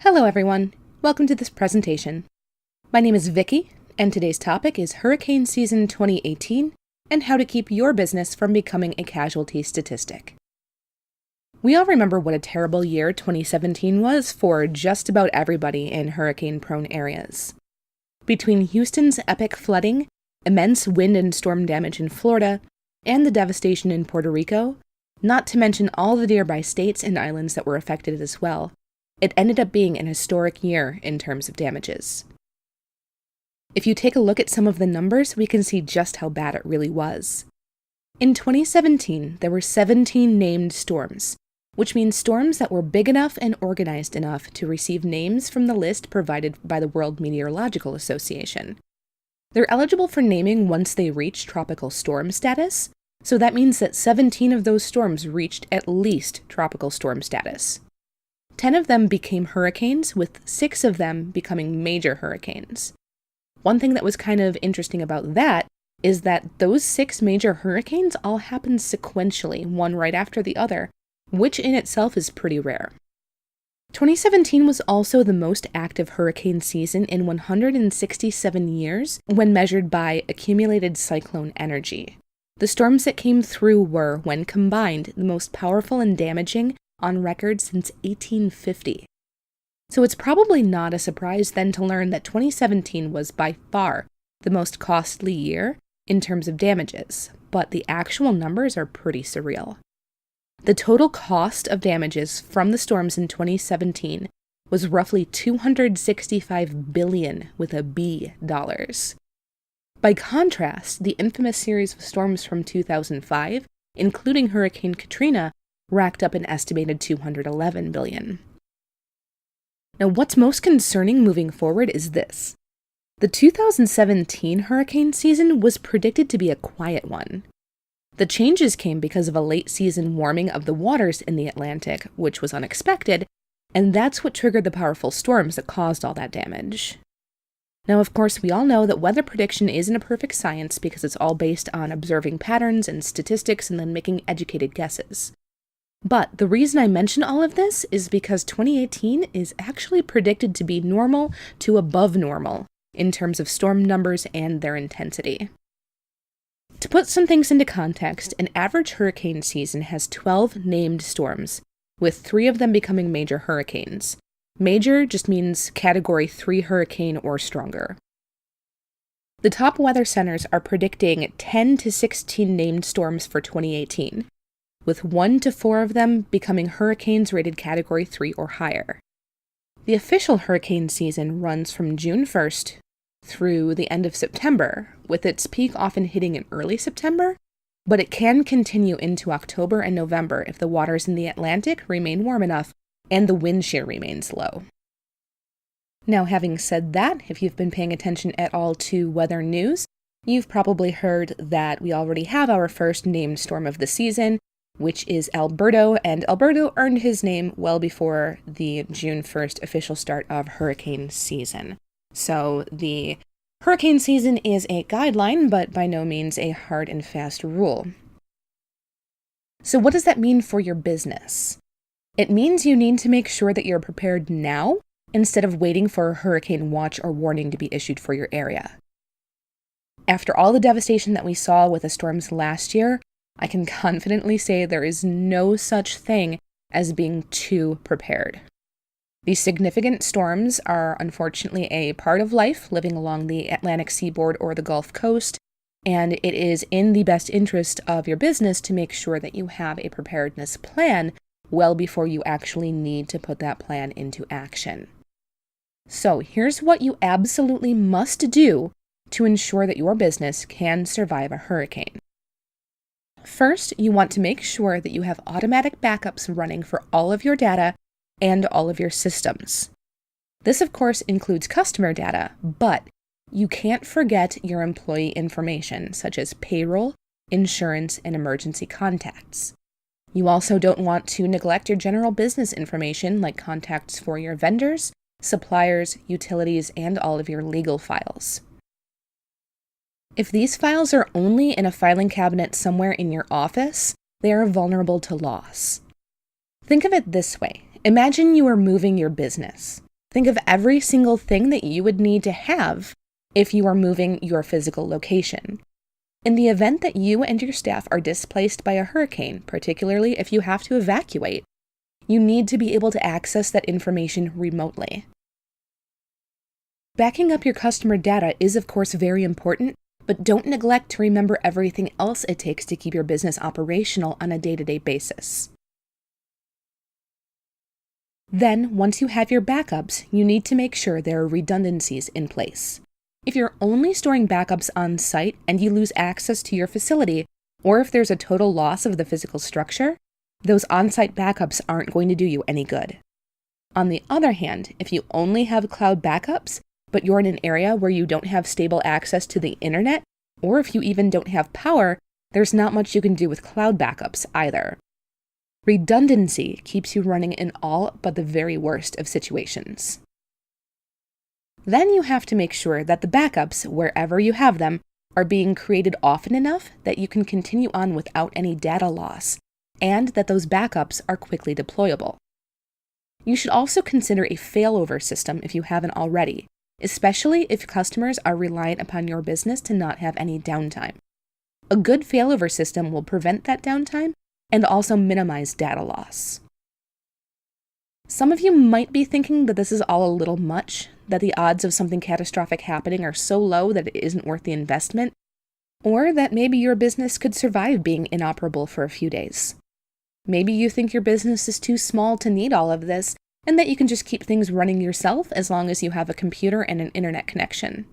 Hello everyone, welcome to this presentation. My name is Vicky, and today's topic is Hurricane Season 2018 and how to keep your business from becoming a casualty statistic. We all remember what a terrible year 2017 was for just about everybody in hurricane-prone areas. Between Houston's epic flooding, immense wind and storm damage in Florida, and the devastation in Puerto Rico, not to mention all the nearby states and islands that were affected as well, it ended up being an historic year in terms of damages. If you take a look at some of the numbers, we can see just how bad it really was. In 2017, there were 17 named storms, which means storms that were big enough and organized enough to receive names from the list provided by the World Meteorological Association. They're eligible for naming once they reach tropical storm status, so that means that 17 of those storms reached at least tropical storm status. 10 of them became hurricanes, with 6 of them becoming major hurricanes. One thing that was kind of interesting about that is that those 6 major hurricanes all happened sequentially, one right after the other, which in itself is pretty rare. 2017 was also the most active hurricane season in 167 years when measured by accumulated cyclone energy. The storms that came through were, when combined, the most powerful and damaging on record since 1850. So it's probably not a surprise then to learn that 2017 was by far the most costly year in terms of damages, but the actual numbers are pretty surreal. The total cost of damages from the storms in 2017 was roughly $265 billion with a B dollars. By contrast, the infamous series of storms from 2005, including Hurricane Katrina, racked up an estimated $211 billion. Now, what's most concerning moving forward is this. The 2017 hurricane season was predicted to be a quiet one. The changes came because of a late-season warming of the waters in the Atlantic, which was unexpected, and that's what triggered the powerful storms that caused all that damage. Now, of course, we all know that weather prediction isn't a perfect science because it's all based on observing patterns and statistics and then making educated guesses. But the reason I mention all of this is because 2018 is actually predicted to be normal to above normal in terms of storm numbers and their intensity. To put some things into context, an average hurricane season has 12 named storms, with 3 of them becoming major hurricanes. Major just means Category 3 hurricane or stronger. The top weather centers are predicting 10 to 16 named storms for 2018. With 1 to 4 of them becoming hurricanes rated Category 3 or higher. The official hurricane season runs from June 1st through the end of September, with its peak often hitting in early September, but it can continue into October and November if the waters in the Atlantic remain warm enough and the wind shear remains low. Now, having said that, if you've been paying attention at all to weather news, you've probably heard that we already have our first named storm of the season, which is Alberto, and Alberto earned his name well before the June 1st official start of hurricane season. So the hurricane season is a guideline, but by no means a hard and fast rule. So what does that mean for your business? It means you need to make sure that you're prepared now instead of waiting for a hurricane watch or warning to be issued for your area. After all the devastation that we saw with the storms last year, I can confidently say there is no such thing as being too prepared. These significant storms are unfortunately a part of life living along the Atlantic seaboard or the Gulf Coast, and it is in the best interest of your business to make sure that you have a preparedness plan well before you actually need to put that plan into action. So here's what you absolutely must do to ensure that your business can survive a hurricane. First, you want to make sure that you have automatic backups running for all of your data and all of your systems. This, of course, includes customer data, but you can't forget your employee information, such as payroll, insurance, and emergency contacts. You also don't want to neglect your general business information, like contacts for your vendors, suppliers, utilities, and all of your legal files. If these files are only in a filing cabinet somewhere in your office, they are vulnerable to loss. Think of it this way. Imagine you are moving your business. Think of every single thing that you would need to have if you are moving your physical location. In the event that you and your staff are displaced by a hurricane, particularly if you have to evacuate, you need to be able to access that information remotely. Backing up your customer data is, of course, very important, but don't neglect to remember everything else it takes to keep your business operational on a day-to-day basis. Then, once you have your backups, you need to make sure there are redundancies in place. If you're only storing backups on site and you lose access to your facility, or if there's a total loss of the physical structure, those on-site backups aren't going to do you any good. On the other hand, if you only have cloud backups, but you're in an area where you don't have stable access to the internet, or if you even don't have power, there's not much you can do with cloud backups either. Redundancy keeps you running in all but the very worst of situations. Then you have to make sure that the backups, wherever you have them, are being created often enough that you can continue on without any data loss, and that those backups are quickly deployable. You should also consider a failover system if you haven't already, especially if customers are reliant upon your business to not have any downtime. A good failover system will prevent that downtime and also minimize data loss. Some of you might be thinking that this is all a little much, that the odds of something catastrophic happening are so low that it isn't worth the investment, or that maybe your business could survive being inoperable for a few days. Maybe you think your business is too small to need all of this, and that you can just keep things running yourself as long as you have a computer and an internet connection.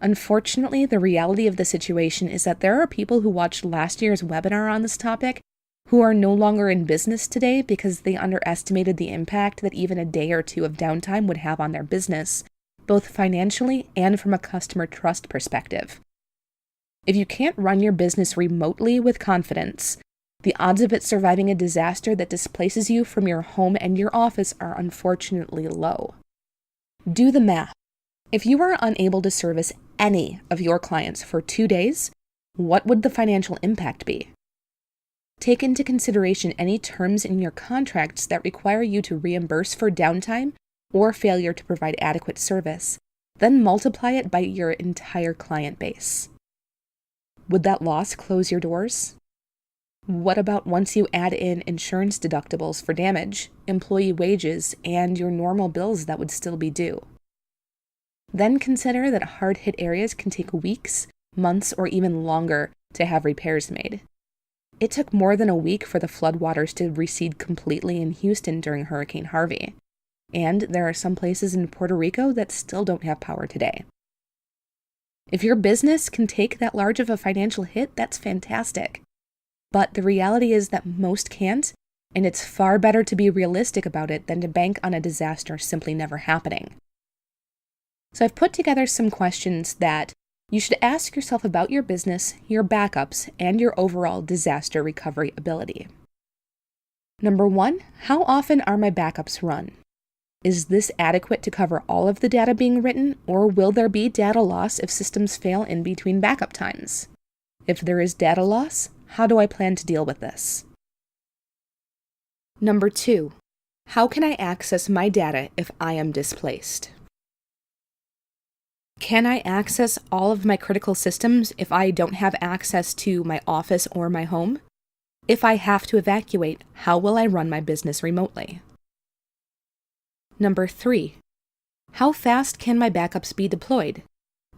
Unfortunately, the reality of the situation is that there are people who watched last year's webinar on this topic who are no longer in business today because they underestimated the impact that even a day or two of downtime would have on their business, both financially and from a customer trust perspective. If you can't run your business remotely with confidence, the odds of it surviving a disaster that displaces you from your home and your office are unfortunately low. Do the math. If you are unable to service any of your clients for 2 days, what would the financial impact be? Take into consideration any terms in your contracts that require you to reimburse for downtime or failure to provide adequate service, then multiply it by your entire client base. Would that loss close your doors? What about once you add in insurance deductibles for damage, employee wages, and your normal bills that would still be due? Then consider that hard-hit areas can take weeks, months, or even longer to have repairs made. It took more than a week for the floodwaters to recede completely in Houston during Hurricane Harvey, and there are some places in Puerto Rico that still don't have power today. If your business can take that large of a financial hit, that's fantastic. But the reality is that most can't, and it's far better to be realistic about it than to bank on a disaster simply never happening. So I've put together some questions that you should ask yourself about your business, your backups, and your overall disaster recovery ability. Number 1, how often are my backups run? Is this adequate to cover all of the data being written, or will there be data loss if systems fail in between backup times? If there is data loss, how do I plan to deal with this? Number 2, how can I access my data if I am displaced? Can I access all of my critical systems if I don't have access to my office or my home? If I have to evacuate, how will I run my business remotely? Number 3, how fast can my backups be deployed?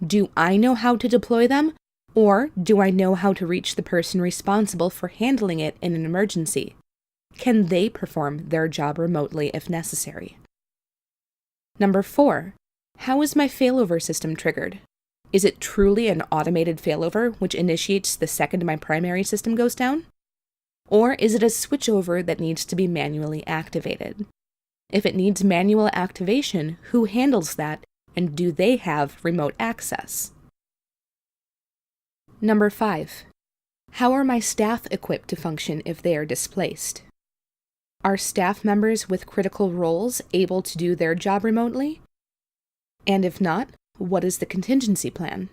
Do I know how to deploy them, or do I know how to reach the person responsible for handling it in an emergency? Can they perform their job remotely if necessary? Number 4, how is my failover system triggered? Is it truly an automated failover which initiates the second my primary system goes down? Or is it a switchover that needs to be manually activated? If it needs manual activation, who handles that, and do they have remote access? Number 5, how are my staff equipped to function if they are displaced? Are staff members with critical roles able to do their job remotely? And if not, what is the contingency plan?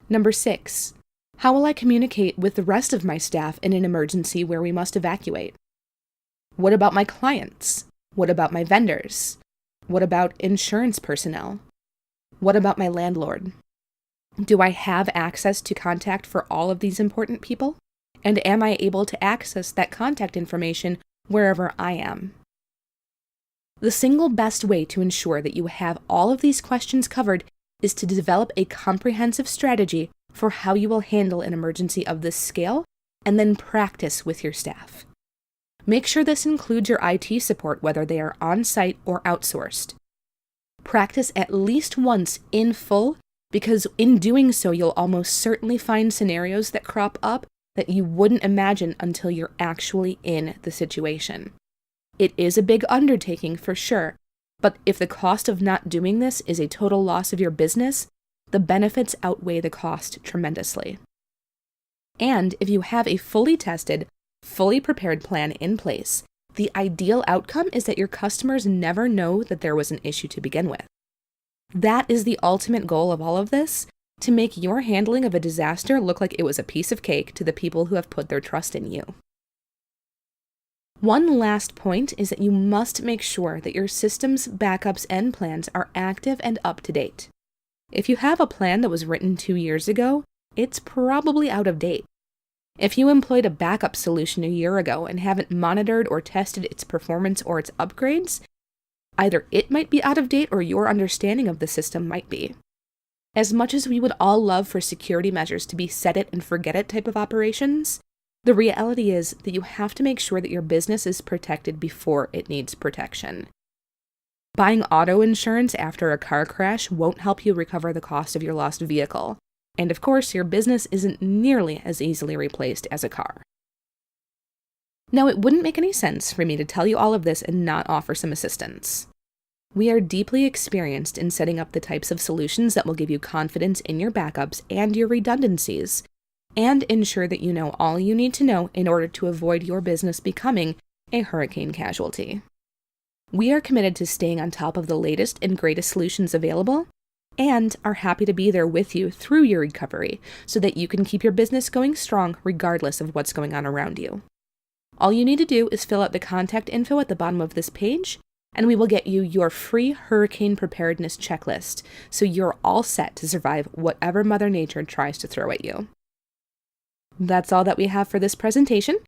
Number 6, how will I communicate with the rest of my staff in an emergency where we must evacuate? What about my clients? What about my vendors? What about insurance personnel? What about my landlord? Do I have access to contact for all of these important people? And am I able to access that contact information wherever I am? The single best way to ensure that you have all of these questions covered is to develop a comprehensive strategy for how you will handle an emergency of this scale, and then practice with your staff. Make sure this includes your IT support, whether they are on-site or outsourced. Practice at least once in full, because in doing so, you'll almost certainly find scenarios that crop up that you wouldn't imagine until you're actually in the situation. It is a big undertaking for sure, but if the cost of not doing this is a total loss of your business, the benefits outweigh the cost tremendously. And if you have a fully tested, fully prepared plan in place, the ideal outcome is that your customers never know that there was an issue to begin with. That is the ultimate goal of all of this, to make your handling of a disaster look like it was a piece of cake to the people who have put their trust in you. One last point is that you must make sure that your systems, backups, and plans are active and up to date. If you have a plan that was written 2 years ago, it's probably out of date. If you employed a backup solution a year ago and haven't monitored or tested its performance or its upgrades, either it might be out of date or your understanding of the system might be. As much as we would all love for security measures to be set it and forget it type of operations, the reality is that you have to make sure that your business is protected before it needs protection. Buying auto insurance after a car crash won't help you recover the cost of your lost vehicle. And of course, your business isn't nearly as easily replaced as a car. Now, it wouldn't make any sense for me to tell you all of this and not offer some assistance. We are deeply experienced in setting up the types of solutions that will give you confidence in your backups and your redundancies, and ensure that you know all you need to know in order to avoid your business becoming a hurricane casualty. We are committed to staying on top of the latest and greatest solutions available, and are happy to be there with you through your recovery so that you can keep your business going strong regardless of what's going on around you. All you need to do is fill out the contact info at the bottom of this page, and we will get you your free hurricane preparedness checklist so you're all set to survive whatever Mother Nature tries to throw at you. That's all that we have for this presentation.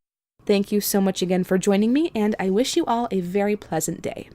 Thank you so much again for joining me, and I wish you all a very pleasant day.